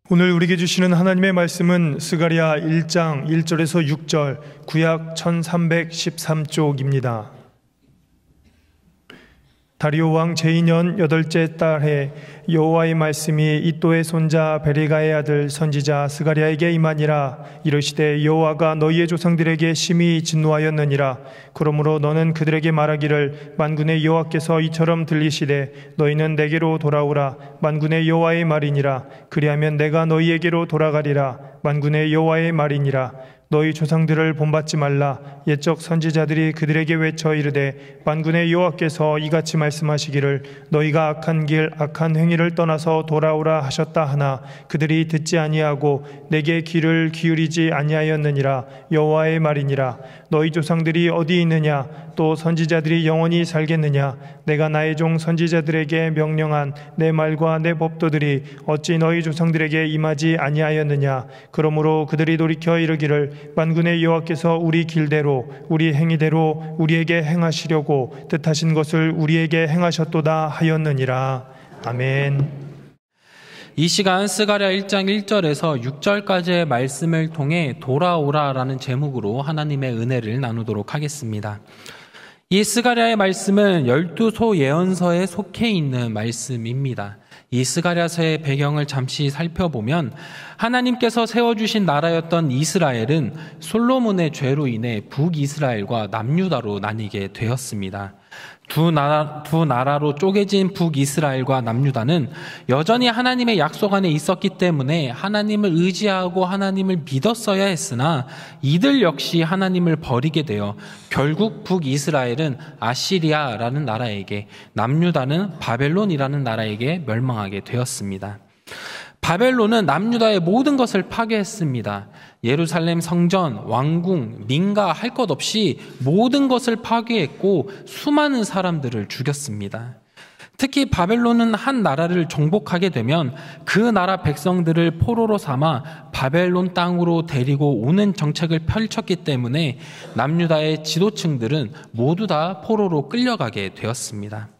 오늘 우리에게 주시는 하나님의 말씀은 스가랴 1장 1절에서 6절, 구약 1313쪽입니다. 다리오 왕 제2년 8째 달에 여호와의 말씀이 이또의 손자 베레가의 아들 선지자 스가랴에게 임하니라. 이르시되 여호와가 너희의 조상들에게 심히 진노하였느니라. 그러므로 너는 그들에게 말하기를 만군의 여호와께서 이처럼 들리시되 너희는 내게로 돌아오라. 만군의 여호와의 말이니라. 그리하면 내가 너희에게로 돌아가리라. 만군의 여호와의 말이니라. 너희 조상들을 본받지 말라. 옛적 선지자들이 그들에게 외쳐 이르되 만군의 여호와께서 이같이 말씀하시기를 너희가 악한 길 악한 행위를 떠나서 돌아오라 하셨다 하나 그들이 듣지 아니하고 내게 귀를 기울이지 아니하였느니라. 여호와의 말이니라. 너희 조상들이 어디 있느냐? 또 선지자들이 영원히 살겠느냐? 내가 나의 종 선지자들에게 명령한 내 말과 내 법도들이 어찌 너희 조상들에게 임하지 아니하였느냐? 그러므로 그들이 돌이켜 이르기를 만군의 여호와께서 우리 길대로 우리 행위대로 우리에게 행하시려고 뜻하신 것을 우리에게 행하셨도다 하였느니라. 아멘. 이 시간 스가랴 1장 1절에서 6절까지의 말씀을 통해 돌아오라라는 제목으로 하나님의 은혜를 나누도록 하겠습니다. 이 스가랴의 말씀은 12소 예언서에 속해 있는 말씀입니다. 이 스가랴서의 배경을 잠시 살펴보면 하나님께서 세워주신 나라였던 이스라엘은 솔로몬의 죄로 인해 북이스라엘과 남유다로 나뉘게 되었습니다. 두 나라로 쪼개진 북이스라엘과 남유다는 여전히 하나님의 약속 안에 있었기 때문에 하나님을 의지하고 하나님을 믿었어야 했으나 이들 역시 하나님을 버리게 되어 결국 북이스라엘은 아시리아라는 나라에게, 남유다는 바벨론이라는 나라에게 멸망하게 되었습니다. 바벨론은 남유다의 모든 것을 파괴했습니다. 예루살렘 성전, 왕궁, 민가 할 것 없이 모든 것을 파괴했고 수많은 사람들을 죽였습니다. 특히 바벨론은 한 나라를 정복하게 되면 그 나라 백성들을 포로로 삼아 바벨론 땅으로 데리고 오는 정책을 펼쳤기 때문에 남유다의 지도층들은 모두 다 포로로 끌려가게 되었습니다.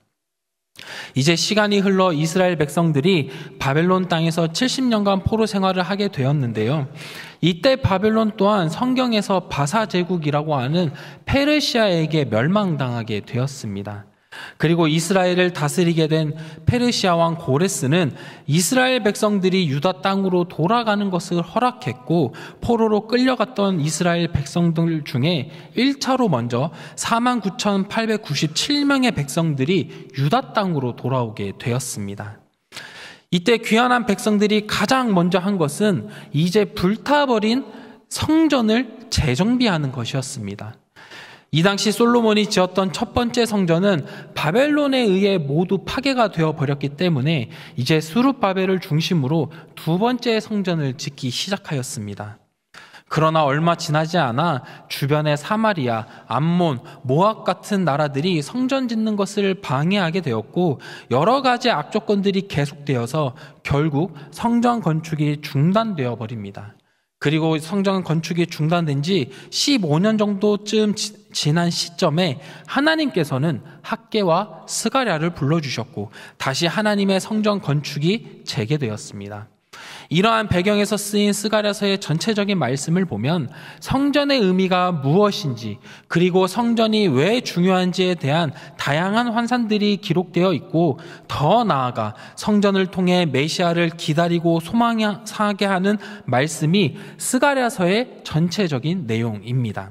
이제 시간이 흘러 이스라엘 백성들이 바벨론 땅에서 70년간 포로 생활을 하게 되었는데요. 이때 바벨론 또한 성경에서 바사 제국이라고 하는 페르시아에게 멸망당하게 되었습니다. 그리고 이스라엘을 다스리게 된 페르시아 왕 고레스는 이스라엘 백성들이 유다 땅으로 돌아가는 것을 허락했고 포로로 끌려갔던 이스라엘 백성들 중에 1차로 먼저 49,897명의 백성들이 유다 땅으로 돌아오게 되었습니다. 이때 귀환한 백성들이 가장 먼저 한 것은 이제 불타버린 성전을 재정비하는 것이었습니다. 이 당시 솔로몬이 지었던 첫 번째 성전은 바벨론에 의해 모두 파괴가 되어버렸기 때문에 이제 수룹바벨을 중심으로 두 번째 성전을 짓기 시작하였습니다. 그러나 얼마 지나지 않아 주변의 사마리아, 암몬, 모압 같은 나라들이 성전 짓는 것을 방해하게 되었고 여러 가지 악조건들이 계속되어서 결국 성전 건축이 중단되어 버립니다. 그리고 성전 건축이 중단된 지 15년 정도쯤 지난 시점에 하나님께서는 학개와 스가랴를 불러주셨고 다시 하나님의 성전 건축이 재개되었습니다. 이러한 배경에서 쓰인 스가랴서의 전체적인 말씀을 보면 성전의 의미가 무엇인지 그리고 성전이 왜 중요한지에 대한 다양한 환상들이 기록되어 있고 더 나아가 성전을 통해 메시아를 기다리고 소망하게 하는 말씀이 스가랴서의 전체적인 내용입니다.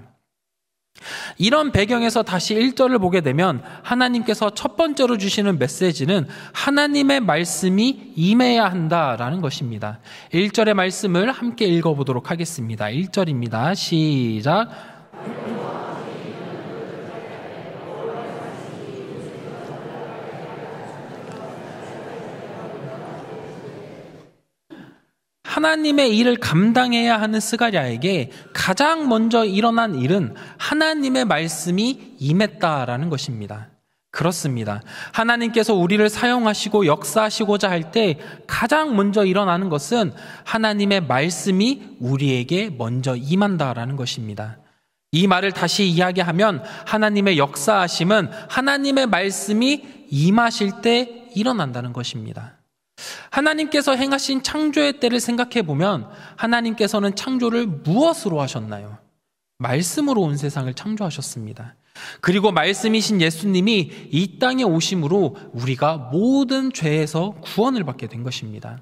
이런 배경에서 다시 1절을 보게 되면 하나님께서 첫 번째로 주시는 메시지는 하나님의 말씀이 임해야 한다라는 것입니다. 1절의 말씀을 함께 읽어보도록 하겠습니다. 1절입니다. 시작. 하나님의 일을 감당해야 하는 스가랴에게 가장 먼저 일어난 일은 하나님의 말씀이 임했다라는 것입니다. 그렇습니다. 하나님께서 우리를 사용하시고 역사하시고자 할 때 가장 먼저 일어나는 것은 하나님의 말씀이 우리에게 먼저 임한다라는 것입니다. 이 말을 다시 이야기하면 하나님의 역사하심은 하나님의 말씀이 임하실 때 일어난다는 것입니다. 하나님께서 행하신 창조의 때를 생각해 보면 하나님께서는 창조를 무엇으로 하셨나요? 말씀으로 온 세상을 창조하셨습니다. 그리고 말씀이신 예수님이 이 땅에 오심으로 우리가 모든 죄에서 구원을 받게 된 것입니다.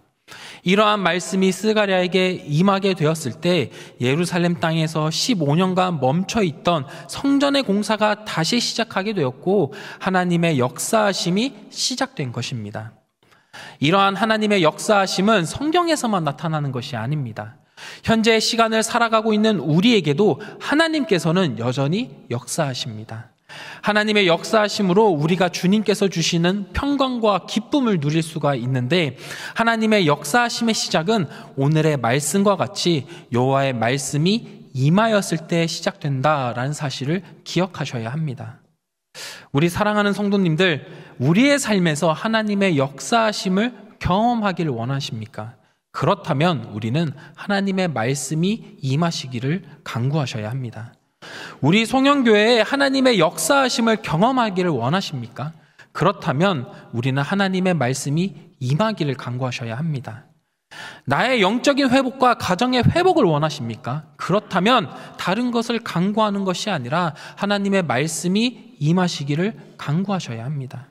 이러한 말씀이 스가랴에게 임하게 되었을 때 예루살렘 땅에서 15년간 멈춰있던 성전의 공사가 다시 시작하게 되었고 하나님의 역사하심이 시작된 것입니다. 이러한 하나님의 역사하심은 성경에서만 나타나는 것이 아닙니다. 현재 시간을 살아가고 있는 우리에게도 하나님께서는 여전히 역사하십니다. 하나님의 역사하심으로 우리가 주님께서 주시는 평강과 기쁨을 누릴 수가 있는데 하나님의 역사하심의 시작은 오늘의 말씀과 같이 여호와의 말씀이 임하였을 때 시작된다라는 사실을 기억하셔야 합니다. 우리 사랑하는 성도님들, 우리의 삶에서 하나님의 역사하심을 경험하기를 원하십니까? 그렇다면 우리는 하나님의 말씀이 임하시기를 간구하셔야 합니다. 우리 송영교회에 하나님의 역사하심을 경험하기를 원하십니까? 그렇다면 우리는 하나님의 말씀이 임하기를 간구하셔야 합니다. 나의 영적인 회복과 가정의 회복을 원하십니까? 그렇다면 다른 것을 간구하는 것이 아니라 하나님의 말씀이 임하시기를 간구하셔야 합니다.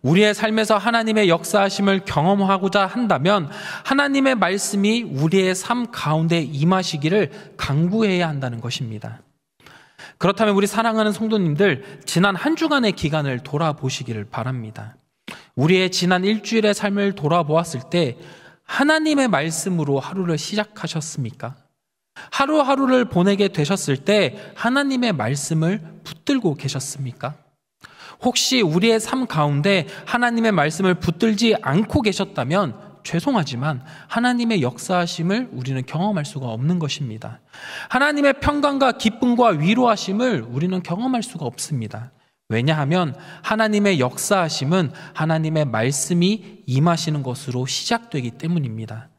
우리의 삶에서 하나님의 역사하심을 경험하고자 한다면 하나님의 말씀이 우리의 삶 가운데 임하시기를 간구해야 한다는 것입니다. 그렇다면 우리 사랑하는 성도님들, 지난 한 주간의 기간을 돌아보시기를 바랍니다. 우리의 지난 일주일의 삶을 돌아보았을 때 하나님의 말씀으로 하루를 시작하셨습니까? 하루하루를 보내게 되셨을 때 하나님의 말씀을 붙들고 계셨습니까? 혹시 우리의 삶 가운데 하나님의 말씀을 붙들지 않고 계셨다면 죄송하지만 하나님의 역사하심을 우리는 경험할 수가 없는 것입니다. 하나님의 평강과 기쁨과 위로하심을 우리는 경험할 수가 없습니다. 왜냐하면 하나님의 역사하심은 하나님의 말씀이 임하시는 것으로 시작되기 때문입니다.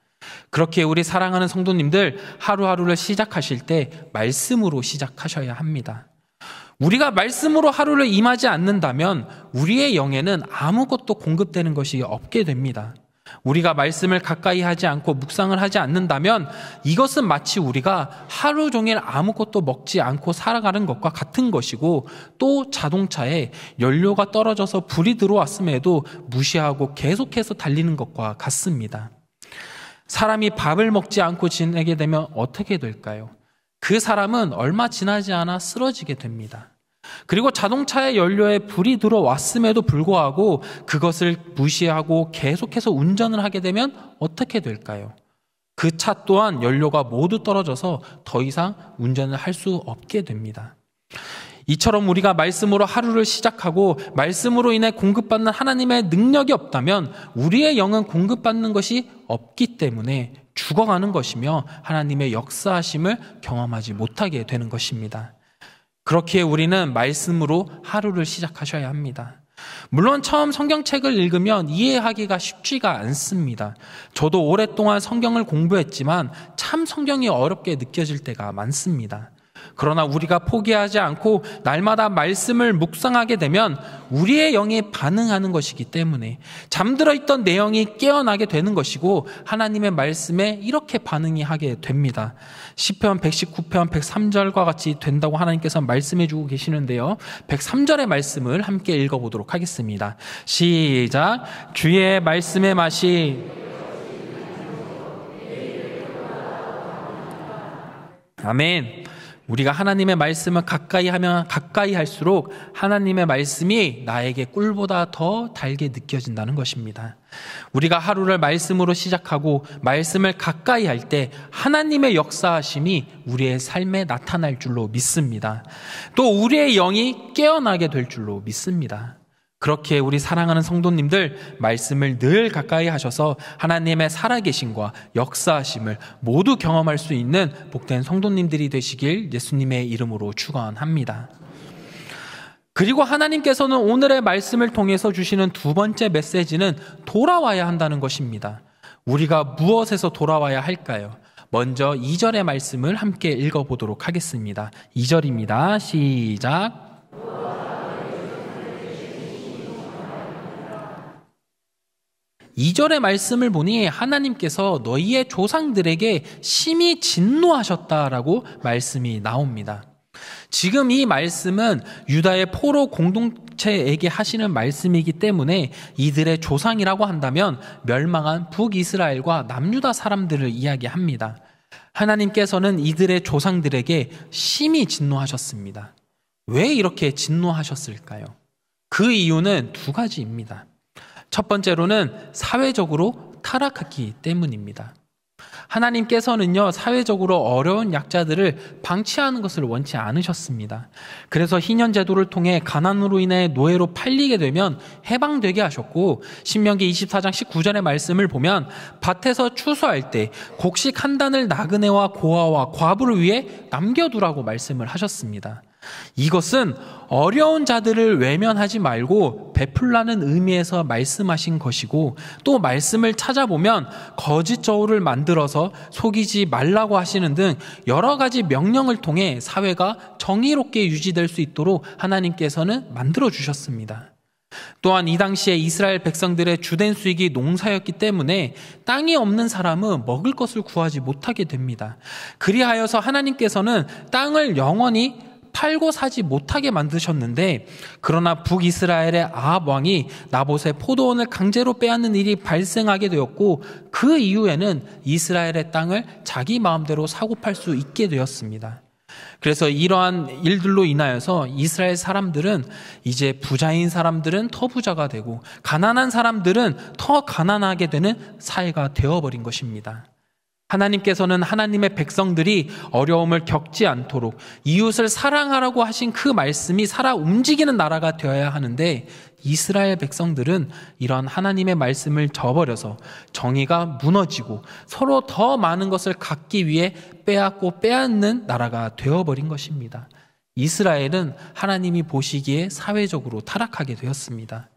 그렇게 우리 사랑하는 성도님들, 하루하루를 시작하실 때 말씀으로 시작하셔야 합니다. 우리가 말씀으로 하루를 임하지 않는다면 우리의 영에는 아무것도 공급되는 것이 없게 됩니다. 우리가 말씀을 가까이 하지 않고 묵상을 하지 않는다면 이것은 마치 우리가 하루 종일 아무것도 먹지 않고 살아가는 것과 같은 것이고, 또 자동차에 연료가 떨어져서 불이 들어왔음에도 무시하고 계속해서 달리는 것과 같습니다. 사람이 밥을 먹지 않고 지내게 되면 어떻게 될까요? 그 사람은 얼마 지나지 않아 쓰러지게 됩니다. 그리고 자동차의 연료에 불이 들어왔음에도 불구하고 그것을 무시하고 계속해서 운전을 하게 되면 어떻게 될까요? 그 차 또한 연료가 모두 떨어져서 더 이상 운전을 할 수 없게 됩니다. 이처럼 우리가 말씀으로 하루를 시작하고 말씀으로 인해 공급받는 하나님의 능력이 없다면 우리의 영은 공급받는 것이 없기 때문에 죽어가는 것이며 하나님의 역사하심을 경험하지 못하게 되는 것입니다. 그렇기에 우리는 말씀으로 하루를 시작하셔야 합니다. 물론 처음 성경책을 읽으면 이해하기가 쉽지가 않습니다. 저도 오랫동안 성경을 공부했지만 참 성경이 어렵게 느껴질 때가 많습니다. 그러나 우리가 포기하지 않고 날마다 말씀을 묵상하게 되면 우리의 영이 반응하는 것이기 때문에 잠들어 있던 내 영이 깨어나게 되는 것이고 하나님의 말씀에 이렇게 반응이 하게 됩니다. 시편 119편 103절과 같이 된다고 하나님께서 말씀해 주고 계시는데요. 103절의 말씀을 함께 읽어보도록 하겠습니다. 시작. 주의 말씀의 맛이 아멘. 우리가 하나님의 말씀을 가까이 하면 가까이 할수록 하나님의 말씀이 나에게 꿀보다 더 달게 느껴진다는 것입니다. 우리가 하루를 말씀으로 시작하고 말씀을 가까이 할 때 하나님의 역사하심이 우리의 삶에 나타날 줄로 믿습니다. 또 우리의 영이 깨어나게 될 줄로 믿습니다. 그렇게 우리 사랑하는 성도님들, 말씀을 늘 가까이 하셔서 하나님의 살아계심과 역사하심을 모두 경험할 수 있는 복된 성도님들이 되시길 예수님의 이름으로 축원합니다. 그리고 하나님께서는 오늘의 말씀을 통해서 주시는 두 번째 메시지는 돌아와야 한다는 것입니다. 우리가 무엇에서 돌아와야 할까요? 먼저 2절의 말씀을 함께 읽어보도록 하겠습니다. 2절입니다. 시작. 2절의 말씀을 보니 하나님께서 너희의 조상들에게 심히 진노하셨다라고 말씀이 나옵니다. 지금 이 말씀은 유다의 포로 공동체에게 하시는 말씀이기 때문에 이들의 조상이라고 한다면 멸망한 북이스라엘과 남유다 사람들을 이야기합니다. 하나님께서는 이들의 조상들에게 심히 진노하셨습니다. 왜 이렇게 진노하셨을까요? 그 이유는 두 가지입니다. 첫 번째로는 사회적으로 타락했기 때문입니다. 하나님께서는요, 사회적으로 어려운 약자들을 방치하는 것을 원치 않으셨습니다. 그래서 희년제도를 통해 가난으로 인해 노예로 팔리게 되면 해방되게 하셨고, 신명기 24장 19절의 말씀을 보면 밭에서 추수할 때 곡식 한 단을 나그네와 고아와 과부를 위해 남겨두라고 말씀을 하셨습니다. 이것은 어려운 자들을 외면하지 말고 베풀라는 의미에서 말씀하신 것이고, 또 말씀을 찾아보면 거짓 저울을 만들어서 속이지 말라고 하시는 등 여러 가지 명령을 통해 사회가 정의롭게 유지될 수 있도록 하나님께서는 만들어 주셨습니다. 또한 이 당시에 이스라엘 백성들의 주된 수익이 농사였기 때문에 땅이 없는 사람은 먹을 것을 구하지 못하게 됩니다. 그리하여서 하나님께서는 땅을 영원히 팔고 사지 못하게 만드셨는데, 그러나 북이스라엘의 아합 왕이 나봇의 포도원을 강제로 빼앗는 일이 발생하게 되었고, 그 이후에는 이스라엘의 땅을 자기 마음대로 사고 팔 수 있게 되었습니다. 그래서 이러한 일들로 인하여서 이스라엘 사람들은 이제 부자인 사람들은 더 부자가 되고 가난한 사람들은 더 가난하게 되는 사회가 되어버린 것입니다. 하나님께서는 하나님의 백성들이 어려움을 겪지 않도록 이웃을 사랑하라고 하신 그 말씀이 살아 움직이는 나라가 되어야 하는데, 이스라엘 백성들은 이런 하나님의 말씀을 저버려서 정의가 무너지고 서로 더 많은 것을 갖기 위해 빼앗고 빼앗는 나라가 되어버린 것입니다. 이스라엘은 하나님이 보시기에 사회적으로 타락하게 되었습니다.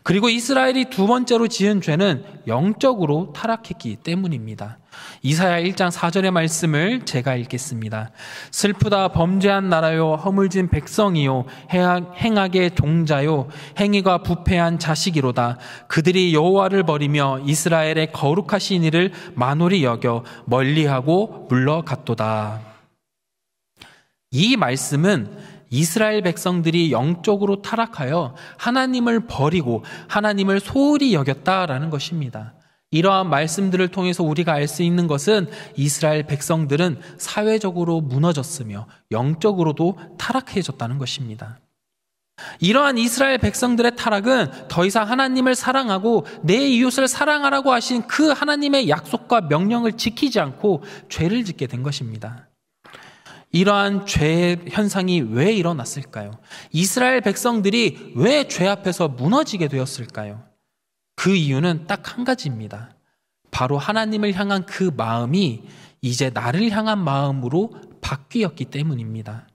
그리고 이스라엘이 두 번째로 지은 죄는 영적으로 타락했기 때문입니다. 이사야 1장 4절의 말씀을 제가 읽겠습니다. 슬프다 범죄한 나라요, 허물진 백성이요, 행악의 종자요, 행위가 부패한 자식이로다. 그들이 여호와를 버리며 이스라엘의 거룩하신 이를 만홀히 여겨 멀리하고 물러갔도다. 이 말씀은 이스라엘 백성들이 영적으로 타락하여 하나님을 버리고 하나님을 소홀히 여겼다라는 것입니다. 이러한 말씀들을 통해서 우리가 알 수 있는 것은 이스라엘 백성들은 사회적으로 무너졌으며 영적으로도 타락해졌다는 것입니다. 이러한 이스라엘 백성들의 타락은 더 이상 하나님을 사랑하고 내 이웃을 사랑하라고 하신 그 하나님의 약속과 명령을 지키지 않고 죄를 짓게 된 것입니다. 이러한 죄의 현상이 왜 일어났을까요? 이스라엘 백성들이 왜 죄 앞에서 무너지게 되었을까요? 그 이유는 딱 한 가지입니다. 바로 하나님을 향한 그 마음이 이제 나를 향한 마음으로 바뀌었기 때문입니다.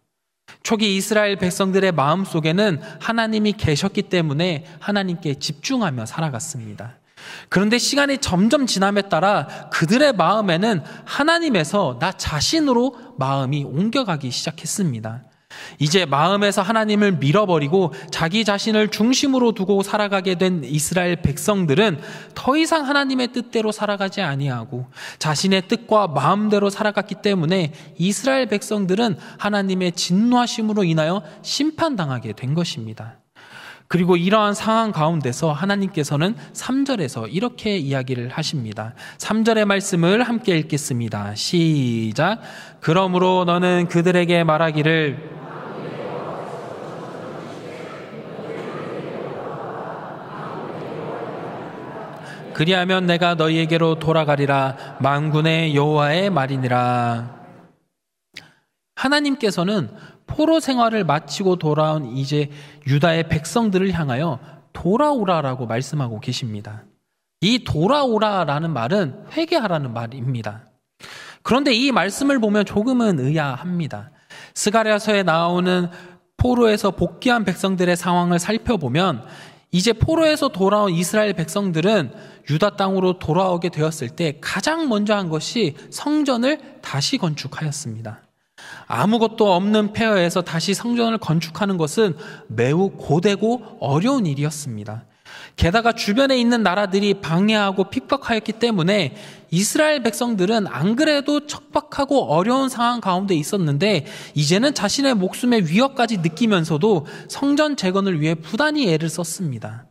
초기 이스라엘 백성들의 마음 속에는 하나님이 계셨기 때문에 하나님께 집중하며 살아갔습니다. 그런데 시간이 점점 지남에 따라 그들의 마음에는 하나님에서 나 자신으로 마음이 옮겨가기 시작했습니다. 이제 마음에서 하나님을 밀어버리고 자기 자신을 중심으로 두고 살아가게 된 이스라엘 백성들은 더 이상 하나님의 뜻대로 살아가지 아니하고 자신의 뜻과 마음대로 살아갔기 때문에 이스라엘 백성들은 하나님의 진노하심으로 인하여 심판당하게 된 것입니다. 그리고 이러한 상황 가운데서 하나님께서는 3절에서 이렇게 이야기를 하십니다. 3절의 말씀을 함께 읽겠습니다. 시작. 그러므로 너는 그들에게 말하기를 그리하면 내가 너희에게로 돌아가리라. 만군의 여호와의 말이니라. 하나님께서는 포로 생활을 마치고 돌아온 이제 유다의 백성들을 향하여 돌아오라라고 말씀하고 계십니다. 이 돌아오라라는 말은 회개하라는 말입니다. 그런데 이 말씀을 보면 조금은 의아합니다. 스가랴서에 나오는 포로에서 복귀한 백성들의 상황을 살펴보면 이제 포로에서 돌아온 이스라엘 백성들은 유다 땅으로 돌아오게 되었을 때 가장 먼저 한 것이 성전을 다시 건축하였습니다. 아무것도 없는 폐허에서 다시 성전을 건축하는 것은 매우 고되고 어려운 일이었습니다. 게다가 주변에 있는 나라들이 방해하고 핍박하였기 때문에 이스라엘 백성들은 안 그래도 척박하고 어려운 상황 가운데 있었는데 이제는 자신의 목숨의 위협까지 느끼면서도 성전 재건을 위해 부단히 애를 썼습니다.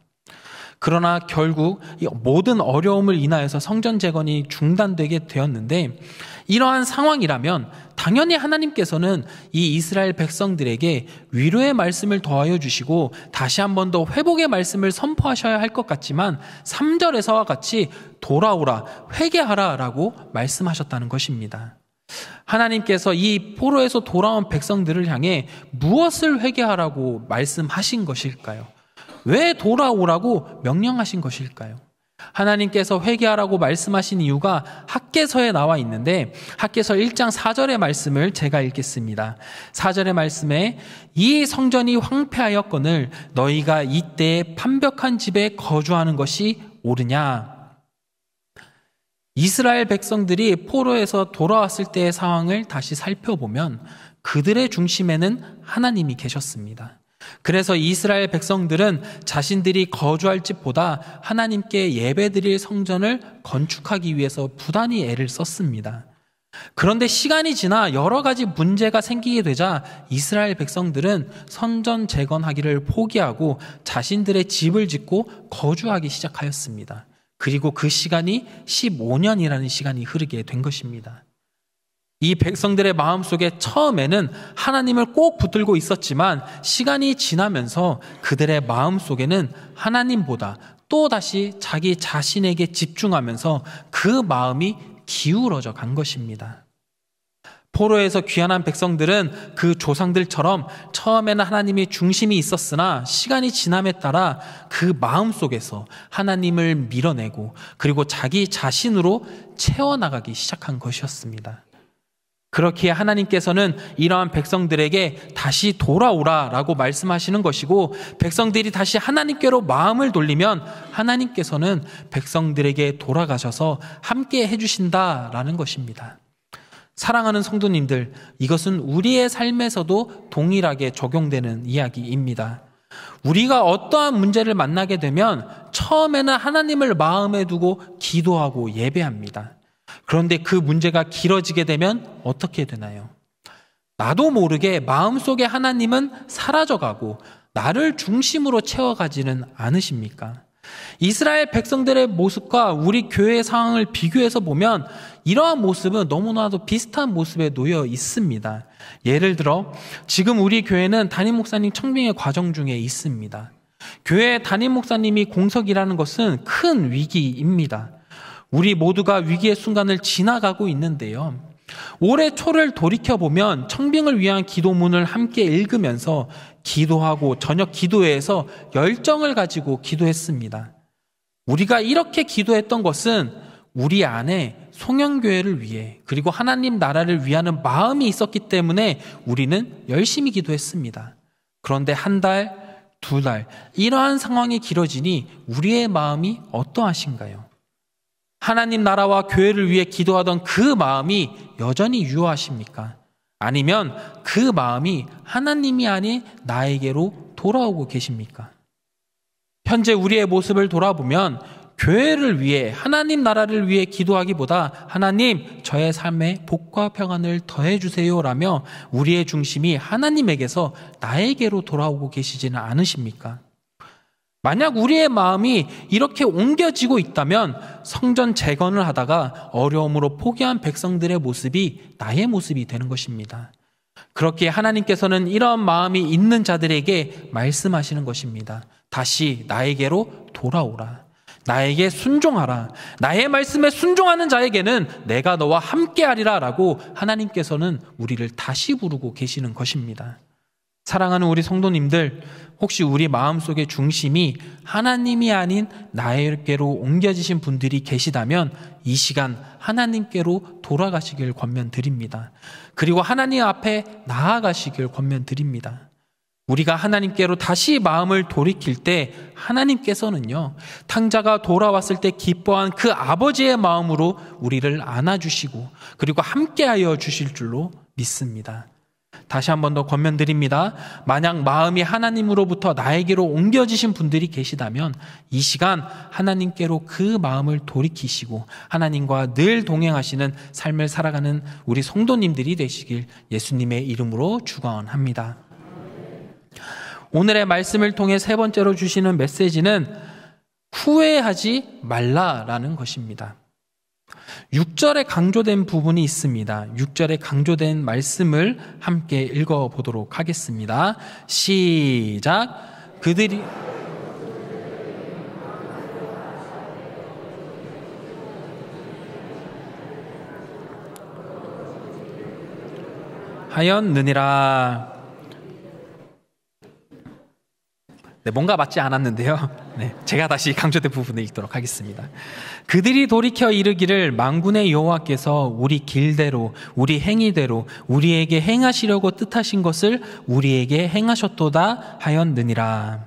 그러나 결국 모든 어려움을 인하여서 성전 재건이 중단되게 되었는데, 이러한 상황이라면 당연히 하나님께서는 이 이스라엘 백성들에게 위로의 말씀을 더하여 주시고 다시 한 번 더 회복의 말씀을 선포하셔야 할 것 같지만 3절에서와 같이 돌아오라, 회개하라 라고 말씀하셨다는 것입니다. 하나님께서 이 포로에서 돌아온 백성들을 향해 무엇을 회개하라고 말씀하신 것일까요? 왜 돌아오라고 명령하신 것일까요? 하나님께서 회개하라고 말씀하신 이유가 학개서에 나와 있는데, 학개서 1장 4절의 말씀을 제가 읽겠습니다. 4절의 말씀에 이 성전이 황폐하였거늘 너희가 이때에 판벽한 집에 거주하는 것이 옳으냐? 이스라엘 백성들이 포로에서 돌아왔을 때의 상황을 다시 살펴보면 그들의 중심에는 하나님이 계셨습니다. 그래서 이스라엘 백성들은 자신들이 거주할 집보다 하나님께 예배드릴 성전을 건축하기 위해서 부단히 애를 썼습니다. 그런데 시간이 지나 여러 가지 문제가 생기게 되자 이스라엘 백성들은 성전 재건하기를 포기하고 자신들의 집을 짓고 거주하기 시작하였습니다. 그리고 그 시간이 15년이라는 시간이 흐르게 된 것입니다. 이 백성들의 마음속에 처음에는 하나님을 꼭 붙들고 있었지만 시간이 지나면서 그들의 마음속에는 하나님보다 또다시 자기 자신에게 집중하면서 그 마음이 기울어져 간 것입니다. 포로에서 귀환한 백성들은 그 조상들처럼 처음에는 하나님이 중심이 있었으나 시간이 지남에 따라 그 마음속에서 하나님을 밀어내고 그리고 자기 자신으로 채워나가기 시작한 것이었습니다. 그렇기에 하나님께서는 이러한 백성들에게 다시 돌아오라라고 말씀하시는 것이고, 백성들이 다시 하나님께로 마음을 돌리면 하나님께서는 백성들에게 돌아가셔서 함께 해주신다라는 것입니다. 사랑하는 성도님들, 이것은 우리의 삶에서도 동일하게 적용되는 이야기입니다. 우리가 어떠한 문제를 만나게 되면 처음에는 하나님을 마음에 두고 기도하고 예배합니다. 그런데 그 문제가 길어지게 되면 어떻게 되나요? 나도 모르게 마음속에 하나님은 사라져가고 나를 중심으로 채워가지는 않으십니까? 이스라엘 백성들의 모습과 우리 교회의 상황을 비교해서 보면 이러한 모습은 너무나도 비슷한 모습에 놓여 있습니다. 예를 들어 지금 우리 교회는 담임 목사님 청빙의 과정 중에 있습니다. 교회 담임 목사님이 공석이라는 것은 큰 위기입니다. 우리 모두가 위기의 순간을 지나가고 있는데요. 올해 초를 돌이켜보면 청빙을 위한 기도문을 함께 읽으면서 기도하고 저녁 기도회에서 열정을 가지고 기도했습니다. 우리가 이렇게 기도했던 것은 우리 안에 송영교회를 위해 그리고 하나님 나라를 위하는 마음이 있었기 때문에 우리는 열심히 기도했습니다. 그런데 한 달, 두 달 이러한 상황이 길어지니 우리의 마음이 어떠하신가요? 하나님 나라와 교회를 위해 기도하던 그 마음이 여전히 유효하십니까? 아니면 그 마음이 하나님이 아닌 나에게로 돌아오고 계십니까? 현재 우리의 모습을 돌아보면 교회를 위해 하나님 나라를 위해 기도하기보다 하나님 저의 삶에 복과 평안을 더해 주세요라며 우리의 중심이 하나님에게서 나에게로 돌아오고 계시지는 않으십니까? 만약 우리의 마음이 이렇게 옮겨지고 있다면 성전 재건을 하다가 어려움으로 포기한 백성들의 모습이 나의 모습이 되는 것입니다. 그렇기에 하나님께서는 이런 마음이 있는 자들에게 말씀하시는 것입니다. 다시 나에게로 돌아오라. 나에게 순종하라. 나의 말씀에 순종하는 자에게는 내가 너와 함께하리라 라고 하나님께서는 우리를 다시 부르고 계시는 것입니다. 사랑하는 우리 성도님들, 혹시 우리 마음속의 중심이 하나님이 아닌 나에게로 옮겨지신 분들이 계시다면 이 시간 하나님께로 돌아가시길 권면드립니다. 그리고 하나님 앞에 나아가시길 권면드립니다. 우리가 하나님께로 다시 마음을 돌이킬 때 하나님께서는요, 탕자가 돌아왔을 때 기뻐한 그 아버지의 마음으로 우리를 안아주시고 그리고 함께하여 주실 줄로 믿습니다. 다시 한 번 더 권면드립니다. 만약 마음이 하나님으로부터 나에게로 옮겨지신 분들이 계시다면 이 시간 하나님께로 그 마음을 돌이키시고 하나님과 늘 동행하시는 삶을 살아가는 우리 성도님들이 되시길 예수님의 이름으로 축원합니다. 오늘의 말씀을 통해 세 번째로 주시는 메시지는 후회하지 말라라는 것입니다. 6절에 강조된 부분이 있습니다. 6절에 강조된 말씀을 함께 읽어보도록 하겠습니다. 시작. 그들이 하였느니라. 네, 뭔가 맞지 않았는데요. 네, 제가 다시 강조된 부분을 읽도록 하겠습니다. 그들이 돌이켜 이르기를 만군의 여호와께서 우리 길대로 우리 행위대로 우리에게 행하시려고 뜻하신 것을 우리에게 행하셨도다 하였느니라.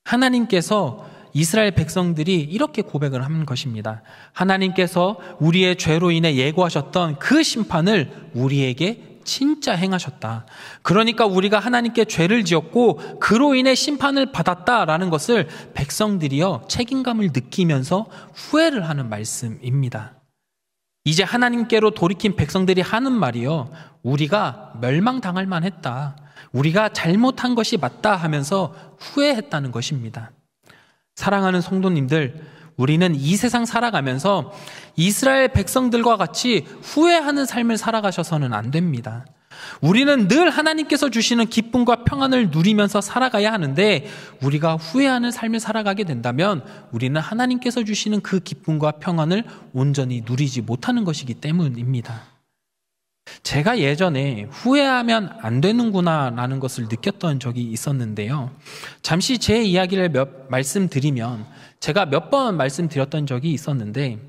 하나님께서 이스라엘 백성들이 이렇게 고백을 한 것입니다. 하나님께서 우리의 죄로 인해 예고하셨던 그 심판을 우리에게 진짜 행하셨다. 그러니까 우리가 하나님께 죄를 지었고 그로 인해 심판을 받았다라는 것을 백성들이여 책임감을 느끼면서 후회를 하는 말씀입니다. 이제 하나님께로 돌이킨 백성들이 하는 말이요, 우리가 멸망당할 만했다, 우리가 잘못한 것이 맞다 하면서 후회했다는 것입니다. 사랑하는 성도님들, 우리는 이 세상 살아가면서 이스라엘 백성들과 같이 후회하는 삶을 살아가셔서는 안 됩니다. 우리는 늘 하나님께서 주시는 기쁨과 평안을 누리면서 살아가야 하는데, 우리가 후회하는 삶을 살아가게 된다면 우리는 하나님께서 주시는 그 기쁨과 평안을 온전히 누리지 못하는 것이기 때문입니다. 제가 예전에 후회하면 안 되는구나 라는 것을 느꼈던 적이 있었는데요. 잠시 제 이야기를 말씀드리면, 제가 몇 번 말씀드렸던 적이 있었는데,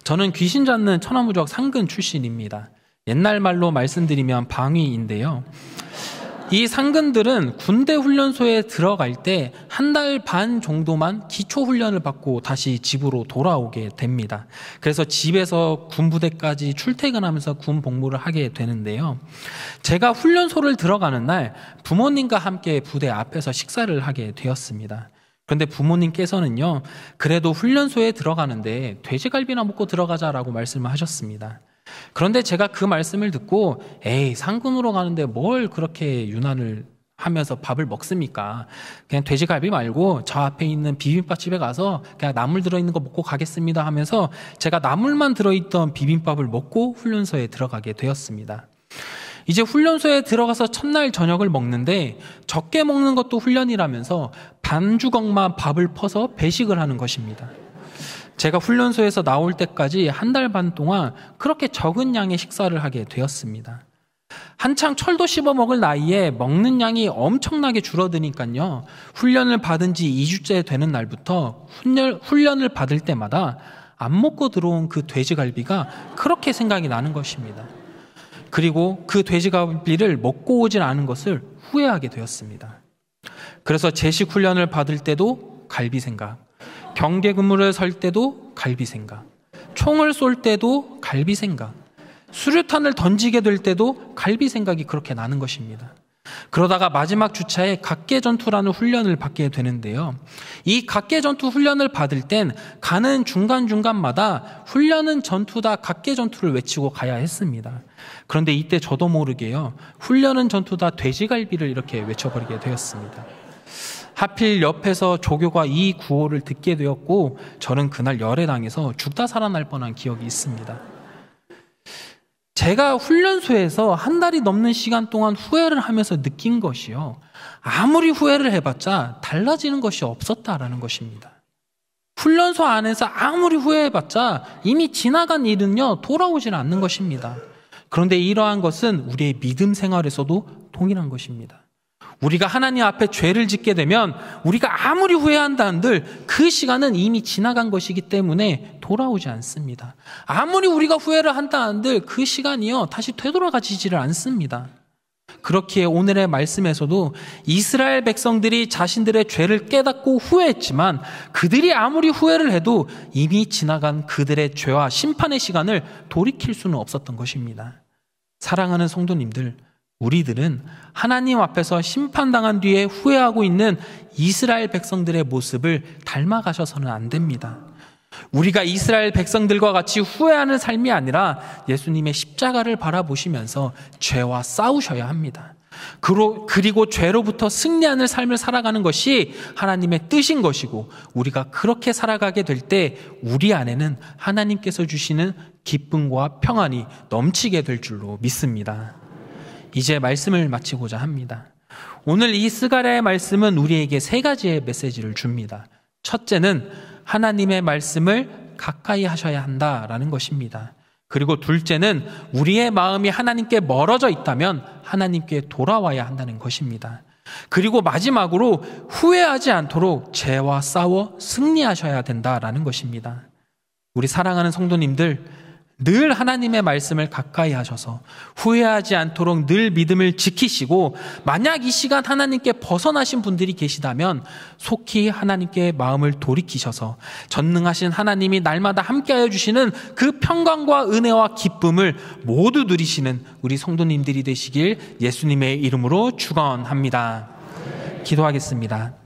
저는 귀신 잡는 천하무적 상근 출신입니다. 옛날 말로 말씀드리면 방위인데요. 이 상근들은 군대 훈련소에 들어갈 때 한 달 반 정도만 기초 훈련을 받고 다시 집으로 돌아오게 됩니다. 그래서 집에서 군부대까지 출퇴근하면서 군 복무를 하게 되는데요. 제가 훈련소를 들어가는 날 부모님과 함께 부대 앞에서 식사를 하게 되었습니다. 그런데 부모님께서는요, 그래도 훈련소에 들어가는데 돼지갈비나 먹고 들어가자라고 말씀을 하셨습니다. 그런데 제가 그 말씀을 듣고, 에이, 상군으로 가는데 뭘 그렇게 유난을 하면서 밥을 먹습니까? 그냥 돼지갈비 말고 저 앞에 있는 비빔밥집에 가서 그냥 나물 들어있는 거 먹고 가겠습니다 하면서 제가 나물만 들어있던 비빔밥을 먹고 훈련소에 들어가게 되었습니다. 이제 훈련소에 들어가서 첫날 저녁을 먹는데 적게 먹는 것도 훈련이라면서 반 주걱만 밥을 퍼서 배식을 하는 것입니다. 제가 훈련소에서 나올 때까지 한 달 반 동안 그렇게 적은 양의 식사를 하게 되었습니다. 한창 철도 씹어 먹을 나이에 먹는 양이 엄청나게 줄어드니까요, 훈련을 받은 지 2주째 되는 날부터 훈련을 받을 때마다 안 먹고 들어온 그 돼지갈비가 그렇게 생각이 나는 것입니다. 그리고 그 돼지갈비를 먹고 오질 않은 것을 후회하게 되었습니다. 그래서 제식 훈련을 받을 때도 갈비 생각, 경계 근무를 설 때도 갈비 생각, 총을 쏠 때도 갈비 생각, 수류탄을 던지게 될 때도 갈비 생각이 그렇게 나는 것입니다. 그러다가 마지막 주차에 각계전투라는 훈련을 받게 되는데요. 이 각계전투 훈련을 받을 땐 가는 중간중간마다 훈련은 전투다, 각계전투를 외치고 가야 했습니다. 그런데 이때 저도 모르게요, 훈련은 전투다, 돼지갈비를 이렇게 외쳐버리게 되었습니다. 하필 옆에서 조교가 이 구호를 듣게 되었고, 저는 그날 열애당해서 죽다 살아날 뻔한 기억이 있습니다. 제가 훈련소에서 한 달이 넘는 시간 동안 후회를 하면서 느낀 것이요, 아무리 후회를 해봤자 달라지는 것이 없었다라는 것입니다. 훈련소 안에서 아무리 후회해봤자 이미 지나간 일은요, 돌아오질 않는 것입니다. 그런데 이러한 것은 우리의 믿음 생활에서도 동일한 것입니다. 우리가 하나님 앞에 죄를 짓게 되면 우리가 아무리 후회한다 한들 그 시간은 이미 지나간 것이기 때문에 돌아오지 않습니다. 아무리 우리가 후회를 한다 한들 그 시간이요, 다시 되돌아가지지를 않습니다. 그렇기에 오늘의 말씀에서도 이스라엘 백성들이 자신들의 죄를 깨닫고 후회했지만, 그들이 아무리 후회를 해도 이미 지나간 그들의 죄와 심판의 시간을 돌이킬 수는 없었던 것입니다. 사랑하는 성도님들, 우리들은 하나님 앞에서 심판당한 뒤에 후회하고 있는 이스라엘 백성들의 모습을 닮아가셔서는 안 됩니다. 우리가 이스라엘 백성들과 같이 후회하는 삶이 아니라 예수님의 십자가를 바라보시면서 죄와 싸우셔야 합니다. 그리고 죄로부터 승리하는 삶을 살아가는 것이 하나님의 뜻인 것이고, 우리가 그렇게 살아가게 될 때 우리 안에는 하나님께서 주시는 기쁨과 평안이 넘치게 될 줄로 믿습니다. 이제 말씀을 마치고자 합니다. 오늘 이 스가랴의 말씀은 우리에게 세 가지의 메시지를 줍니다. 첫째는 하나님의 말씀을 가까이 하셔야 한다라는 것입니다. 그리고 둘째는 우리의 마음이 하나님께 멀어져 있다면 하나님께 돌아와야 한다는 것입니다. 그리고 마지막으로 후회하지 않도록 죄와 싸워 승리하셔야 된다라는 것입니다. 우리 사랑하는 성도님들, 늘 하나님의 말씀을 가까이 하셔서 후회하지 않도록 늘 믿음을 지키시고, 만약 이 시간 하나님께 벗어나신 분들이 계시다면 속히 하나님께 마음을 돌이키셔서 전능하신 하나님이 날마다 함께하여 주시는 그 평강과 은혜와 기쁨을 모두 누리시는 우리 성도님들이 되시길 예수님의 이름으로 축원합니다. 기도하겠습니다.